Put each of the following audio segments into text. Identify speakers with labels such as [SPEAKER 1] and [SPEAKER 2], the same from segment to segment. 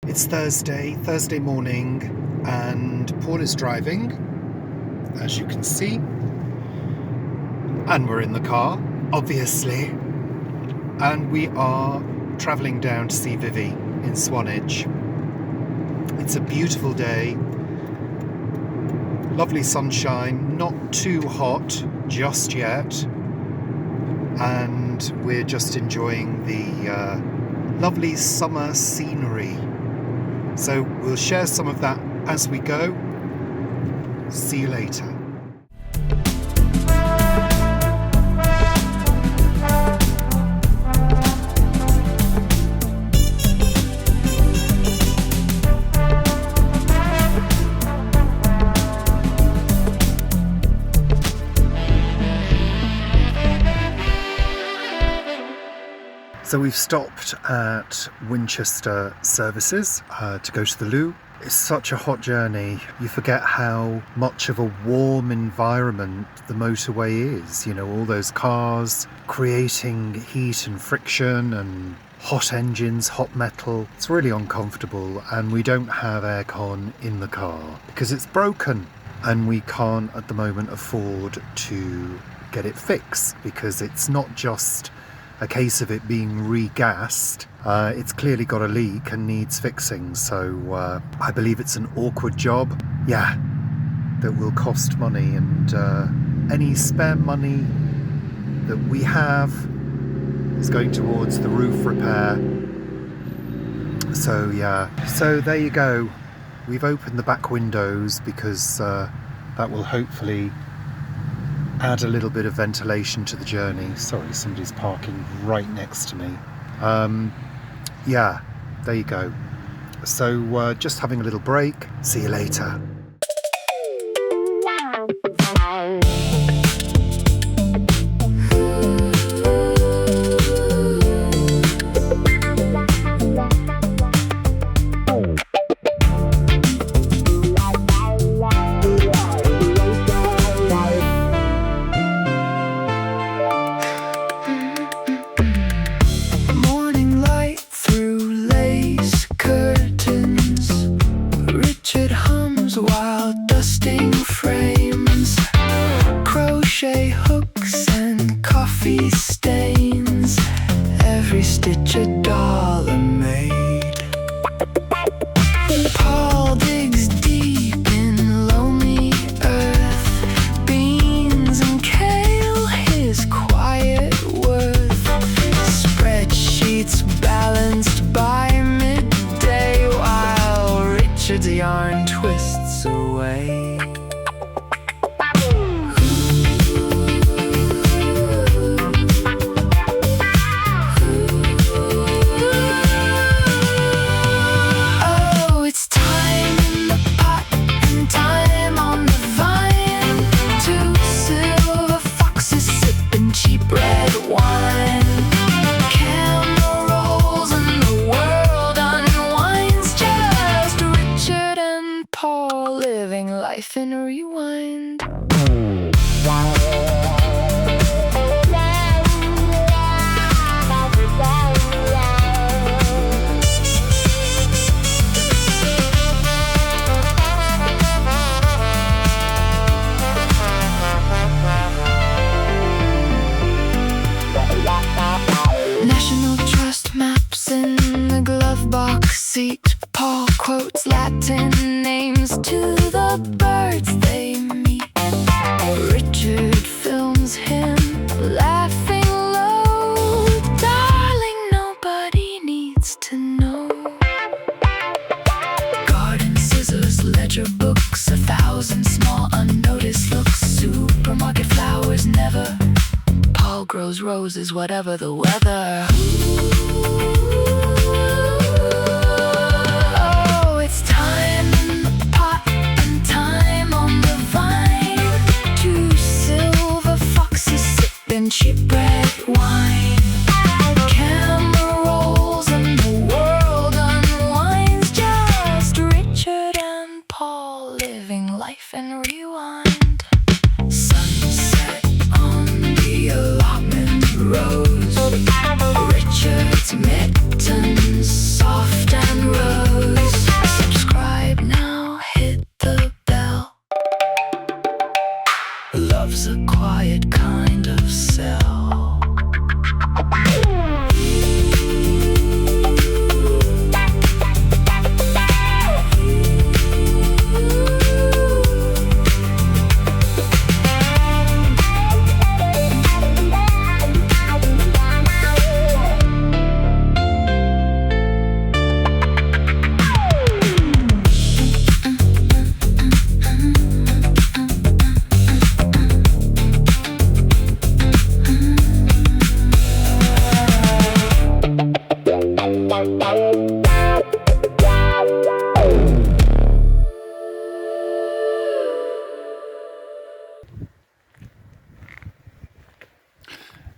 [SPEAKER 1] It's Thursday morning, and Paul is driving, as you can see. And we're in the car, obviously. And we are travelling down to see Vivi in Swanage. It's a beautiful day. Lovely sunshine, not too hot just yet. And we're just enjoying the lovely summer scenery. So we'll share some of that as we go. See you later. So we've stopped at Winchester services to go to the loo. It's such a hot journey. You forget how much of a warm environment the motorway is. You know, all those cars creating heat and friction and hot engines, hot metal. It's really uncomfortable, and we don't have aircon in the car because it's broken, and we can't at the moment afford to get it fixed because it's not just a case of it being regassed. It's clearly got a leak and needs fixing, so I believe it's an awkward job, that will cost money, and any spare money that we have is going towards the roof repair. So there you go. We've opened the back windows because that will hopefully add a little bit of ventilation to the journey. Sorry, somebody's parking right next to me. There you go. So just having a little break. See you later.
[SPEAKER 2] While dusting frames, crochet hooks and coffee stains, every stitch a dollar made. Paul digs deep in lonely earth, beans and kale his quiet worth, spreadsheets balanced by midday while Richard's yarn twists away. Oh, it's time in the pot and time on the vine. Two silver foxes sipping cheap red wine. Camera rolls and the world unwinds. Just Richard and Paul living life in rewind. National Trust maps in the glove box seat. Paul quotes Latin names to the birds they meet. Richard films him laughing low. Darling, nobody needs to know. Garden scissors, ledger books, 1,000 small unnoticed looks. Supermarket flowers never. Paul grows roses, whatever the weather. Oh, it's time in the pot and time on the vine. Two silver foxes sipping cheap red wine. Camera rolls and the world unwinds. Just Richard and Paul living life in rewind. Sunset on the allotment rose. Richard's mitten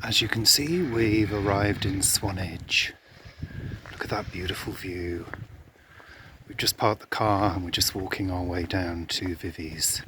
[SPEAKER 1] As you can see, we've arrived in Swanage. Look at that beautiful view. We've just parked the car and we're just walking our way down to Vivi's.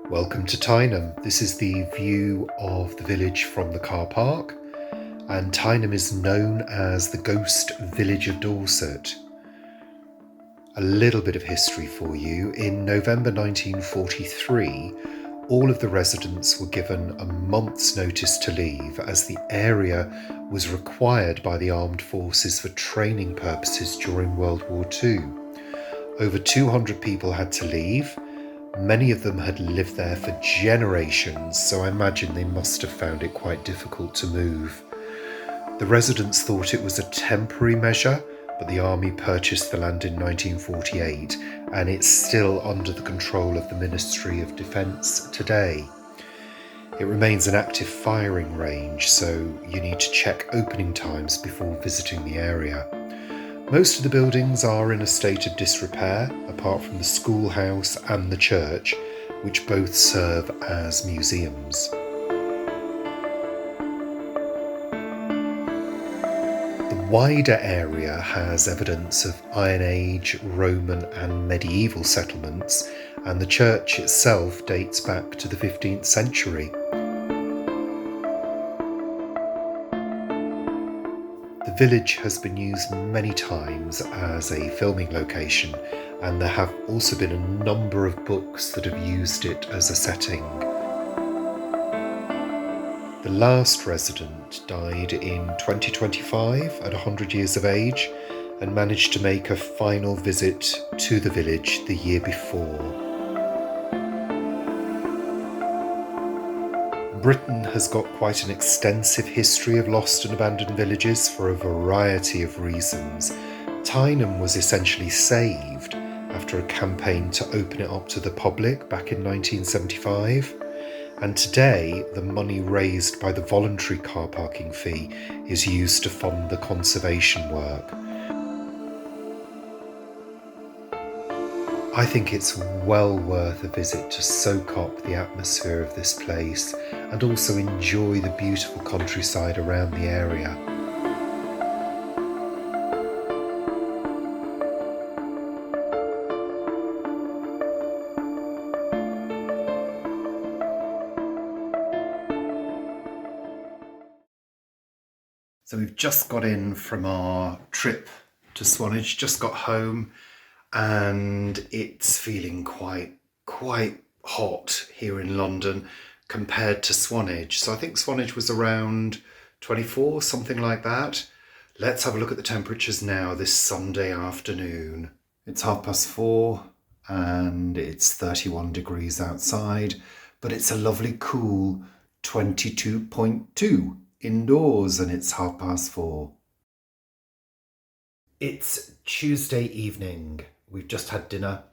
[SPEAKER 1] Welcome to Tyneham. This is the view of the village from the car park, and Tyneham is known as the ghost village of Dorset. A little bit of history for you. In November 1943, all of the residents were given a month's notice to leave as the area was required by the armed forces for training purposes during World War II. Over 200 people had to leave. Many of them had lived there for generations, so I imagine they must have found it quite difficult to move. The residents thought it was a temporary measure, but the army purchased the land in 1948, and it's still under the control of the Ministry of Defence today. It remains an active firing range, so you need to check opening times before visiting the area. Most of the buildings are in a state of disrepair, apart from the schoolhouse and the church, which both serve as museums. wider area has evidence of Iron Age, Roman and medieval settlements, and the church itself dates back to the 15th century. The village has been used many times as a filming location, and there have also been a number of books that have used it as a setting. The last resident died in 2025 at 100 years of age and managed to make a final visit to the village the year before. Britain has got quite an extensive history of lost and abandoned villages for a variety of reasons. Tyneham was essentially saved after a campaign to open it up to the public back in 1975. And today, the money raised by the voluntary car parking fee is used to fund the conservation work. I think it's well worth a visit to soak up the atmosphere of this place and also enjoy the beautiful countryside around the area. So we've just got in from our trip to Swanage, just got home, and it's feeling quite hot here in London compared to Swanage. So I think Swanage was around 24, something like that. Let's have a look at the temperatures now this Sunday afternoon. It's 4:30 and it's 31 degrees outside, but it's a lovely cool 22.2 indoors, and it's 4:30. It's Tuesday evening. We've just had dinner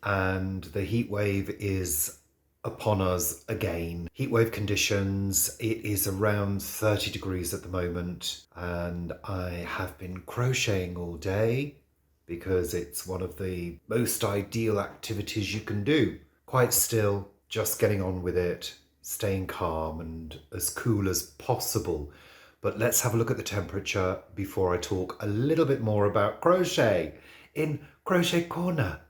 [SPEAKER 1] and the heat wave is upon us again. Heatwave conditions. It is around 30 degrees at the moment, and I have been crocheting all day because it's one of the most ideal activities you can do. Quite still, just getting on with it, staying calm and as cool as possible. But let's have a look at the temperature before I talk a little bit more about crochet in Crochet Corner.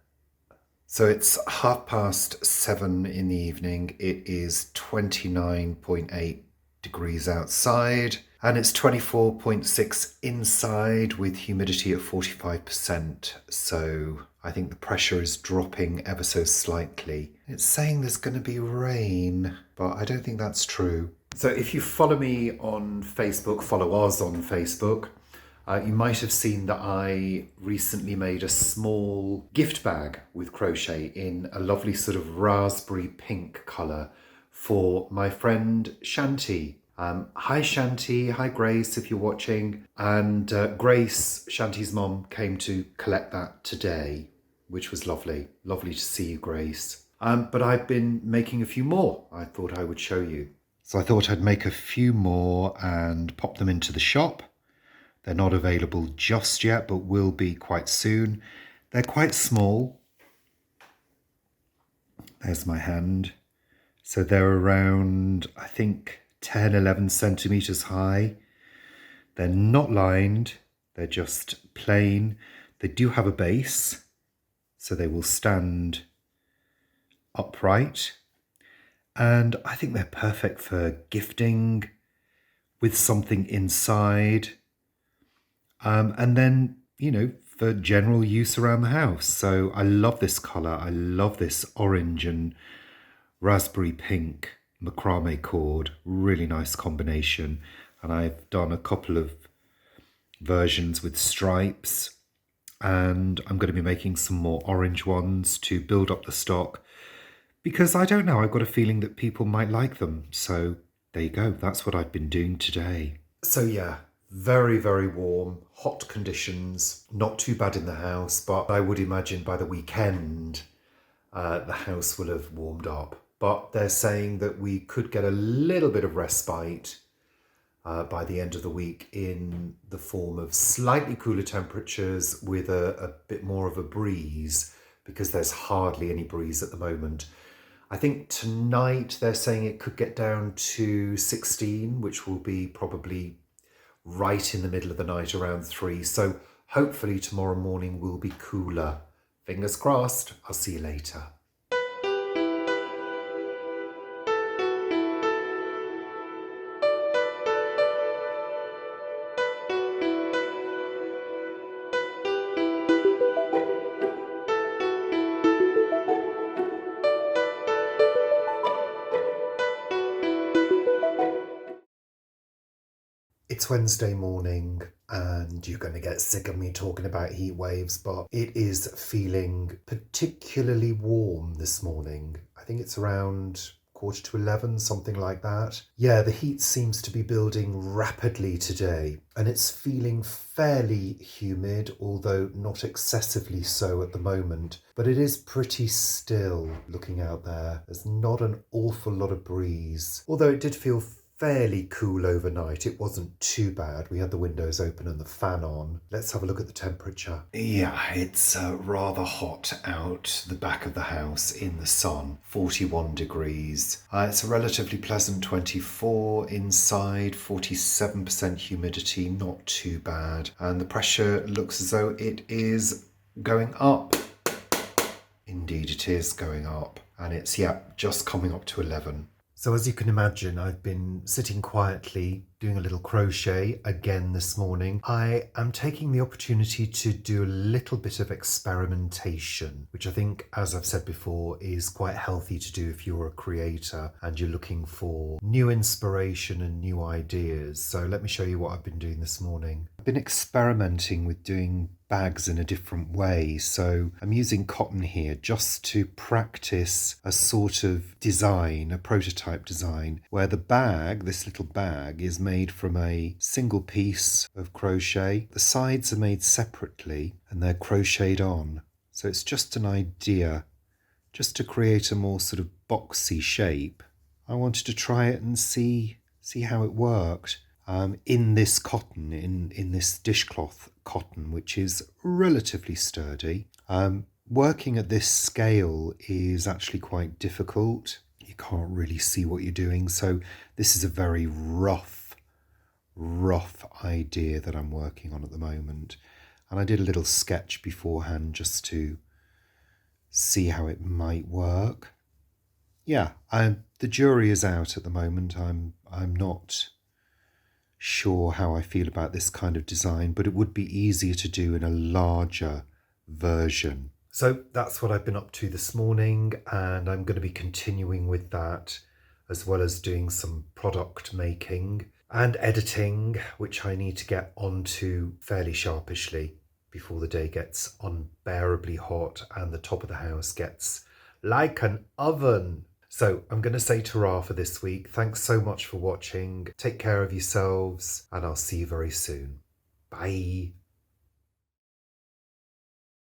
[SPEAKER 1] So it's 7:30 in the evening. It is 29.8 degrees outside and it's 24.6 inside with humidity at 45%. So I think the pressure is dropping ever so slightly. It's saying there's going to be rain, but I don't think that's true. So if you follow me on Facebook, follow us on Facebook, you might have seen that I recently made a small gift bag with crochet in a lovely sort of raspberry pink colour for my friend Shanti. Hi Shanti, hi Grace if you're watching. And Grace, Shanti's mom, came to collect that today, which was lovely. Lovely to see you, Grace. But I've been making a few more. I thought I would show you. So I thought I'd make a few more and pop them into the shop. They're not available just yet, but will be quite soon. They're quite small. There's my hand. So they're around, I think, 10, 11 centimetres high. They're not lined. They're just plain. They do have a base, so they will stand upright. And I think they're perfect for gifting with something inside. And then, you know, for general use around the house. So I love this colour. I love this orange and raspberry pink macrame cord. Really nice combination. And I've done a couple of versions with stripes. And I'm going to be making some more orange ones to build up the stock. Because I don't know, I've got a feeling that people might like them. So there you go. That's what I've been doing today. So yeah. Very, very warm, hot conditions, not too bad in the house, but I would imagine by the weekend the house will have warmed up. But they're saying that we could get a little bit of respite by the end of the week in the form of slightly cooler temperatures with a bit more of a breeze, because there's hardly any breeze at the moment. I think tonight they're saying it could get down to 16, which will be probably right in the middle of the night around 3. So hopefully tomorrow morning will be cooler. Fingers crossed. I'll see you later. It's Wednesday morning and you're going to get sick of me talking about heat waves, but it is feeling particularly warm this morning. I think it's around 11:15, something like that. Yeah, the heat seems to be building rapidly today and it's feeling fairly humid, although not excessively so at the moment. But it is pretty still looking out there. There's not an awful lot of breeze, although it did feel fairly cool overnight. It wasn't too bad. We had the windows open and the fan on. Let's have a look at the temperature. Yeah, it's rather hot out the back of the house in the sun. 41 degrees. It's a relatively pleasant 24 inside, 47% humidity, not too bad. And the pressure looks as though it is going up. Indeed, it is going up. And it's, just coming up to 11. So as you can imagine, I've been sitting quietly doing a little crochet again this morning. I am taking the opportunity to do a little bit of experimentation, which I think, as I've said before, is quite healthy to do if you're a creator and you're looking for new inspiration and new ideas. So let me show you what I've been doing this morning. I've been experimenting with doing bags in a different way. So I'm using cotton here just to practice a sort of design, a prototype design, where the bag, this little bag, is made from a single piece of crochet. The sides are made separately and they're crocheted on. So it's just an idea, just to create a more sort of boxy shape. I wanted to try it and see how it worked. In this cotton, in this dishcloth cotton, which is relatively sturdy. Working at this scale is actually quite difficult. You can't really see what you're doing. So this is a very rough idea that I'm working on at the moment. And I did a little sketch beforehand just to see how it might work. Yeah, the jury is out at the moment. I'm not sure how I feel about this kind of design, but it would be easier to do in a larger version. So that's what I've been up to this morning, and I'm going to be continuing with that, as well as doing some product making and editing, which I need to get onto fairly sharpishly before the day gets unbearably hot and the top of the house gets like an oven. So I'm going to say ta-ra for this week. Thanks so much for watching. Take care of yourselves and I'll see you very soon. Bye.